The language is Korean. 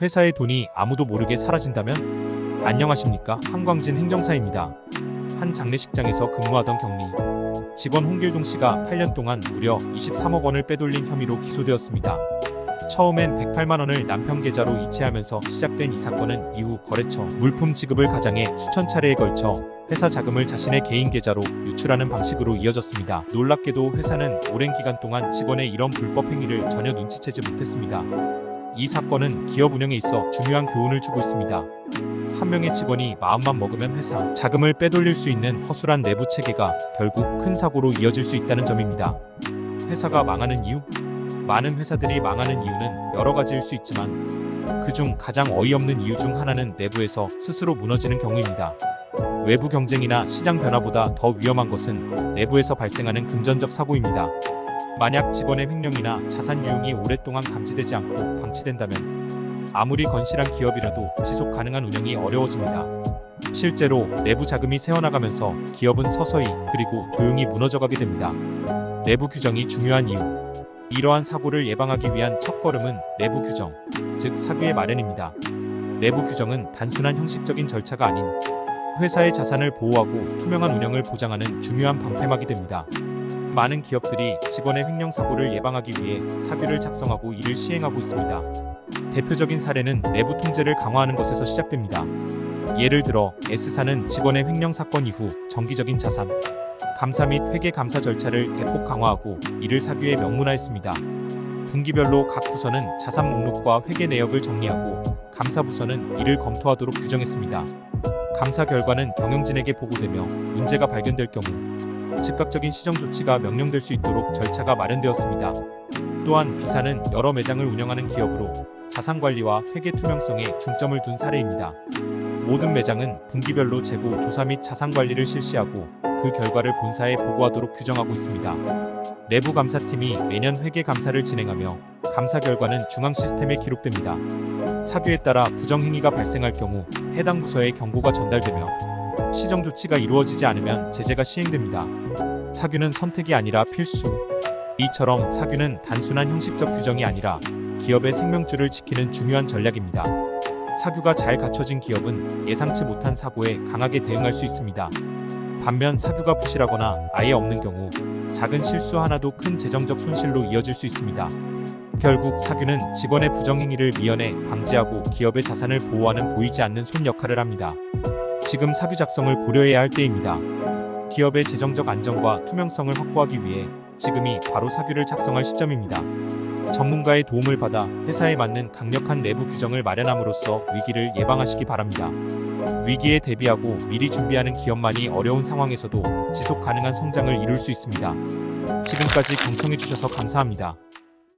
회사의 돈이 아무도 모르게 사라진다면? 안녕하십니까, 한광진 행정사입니다. 한 장례식장에서 근무하던 격리 직원 홍길동 씨가 8년 동안 무려 23억 원을 빼돌린 혐의로 기소되었습니다. 처음엔 108만 원을 남편 계좌로 이체하면서 시작된 이 사건은 이후 거래처, 물품 지급을 가장해 수천 차례에 걸쳐 회사 자금을 자신의 개인 계좌로 유출하는 방식으로 이어졌습니다. 놀랍게도 회사는 오랜 기간 동안 직원의 이런 불법 행위를 전혀 눈치채지 못했습니다. 이 사건은 기업 운영에 있어 중요한 교훈을 주고 있습니다. 한 명의 직원이 마음만 먹으면 회사 자금을 빼돌릴 수 있는 허술한 내부 체계가 결국 큰 사고로 이어질 수 있다는 점입니다. 회사가 망하는 이유? 많은 회사들이 망하는 이유는 여러 가지일 수 있지만 그중 가장 어이없는 이유 중 하나는 내부에서 스스로 무너지는 경우입니다. 외부 경쟁이나 시장 변화보다 더 위험한 것은 내부에서 발생하는 금전적 사고입니다. 만약 직원의 횡령이나 자산 유용이 오랫동안 감지되지 않고 방치된다면 아무리 건실한 기업이라도 지속 가능한 운영이 어려워집니다. 실제로 내부 자금이 새어나가면서 기업은 서서히 그리고 조용히 무너져가게 됩니다. 내부 규정이 중요한 이유. 이러한 사고를 예방하기 위한 첫걸음은 내부 규정, 즉 사규의 마련입니다. 내부 규정은 단순한 형식적인 절차가 아닌 회사의 자산을 보호하고 투명한 운영을 보장하는 중요한 방패막이 됩니다. 많은 기업들이 직원의 횡령 사고를 예방하기 위해 사규를 작성하고 이를 시행하고 있습니다. 대표적인 사례는 내부 통제를 강화하는 것에서 시작됩니다. 예를 들어 S사는 직원의 횡령 사건 이후 정기적인 자산 감사 및 회계 감사 절차를 대폭 강화하고 이를 사규에 명문화했습니다. 분기별로 각 부서는 자산 목록과 회계 내역을 정리하고 감사 부서는 이를 검토하도록 규정했습니다. 감사 결과는 경영진에게 보고되며 문제가 발견될 경우 즉각적인 시정 조치가 명령될 수 있도록 절차가 마련되었습니다. 또한 B사는 여러 매장을 운영하는 기업으로 자산 관리와 회계 투명성에 중점을 둔 사례입니다. 모든 매장은 분기별로 재고 조사 및 자산 관리를 실시하고 그 결과를 본사에 보고하도록 규정하고 있습니다. 내부 감사팀이 매년 회계 감사를 진행하며 감사 결과는 중앙 시스템에 기록됩니다. 사규에 따라 부정행위가 발생할 경우 해당 부서에 경고가 전달되며 시정 조치가 이루어지지 않으면 제재가 시행됩니다. 사규는 선택이 아니라 필수. 이처럼 사규는 단순한 형식적 규정이 아니라 기업의 생명줄을 지키는 중요한 전략입니다. 사규가 잘 갖춰진 기업은 예상치 못한 사고에 강하게 대응할 수 있습니다. 반면 사규가 부실하거나 아예 없는 경우 작은 실수 하나도 큰 재정적 손실로 이어질 수 있습니다. 결국 사규는 직원의 부정행위를 미연에 방지하고 기업의 자산을 보호하는 보이지 않는 손 역할을 합니다. 지금 사규 작성을 고려해야 할 때입니다. 기업의 재정적 안정과 투명성을 확보하기 위해 지금이 바로 사규를 작성할 시점입니다. 전문가의 도움을 받아 회사에 맞는 강력한 내부 규정을 마련함으로써 위기를 예방하시기 바랍니다. 위기에 대비하고 미리 준비하는 기업만이 어려운 상황에서도 지속 가능한 성장을 이룰 수 있습니다. 지금까지 경청해주셔서 감사합니다.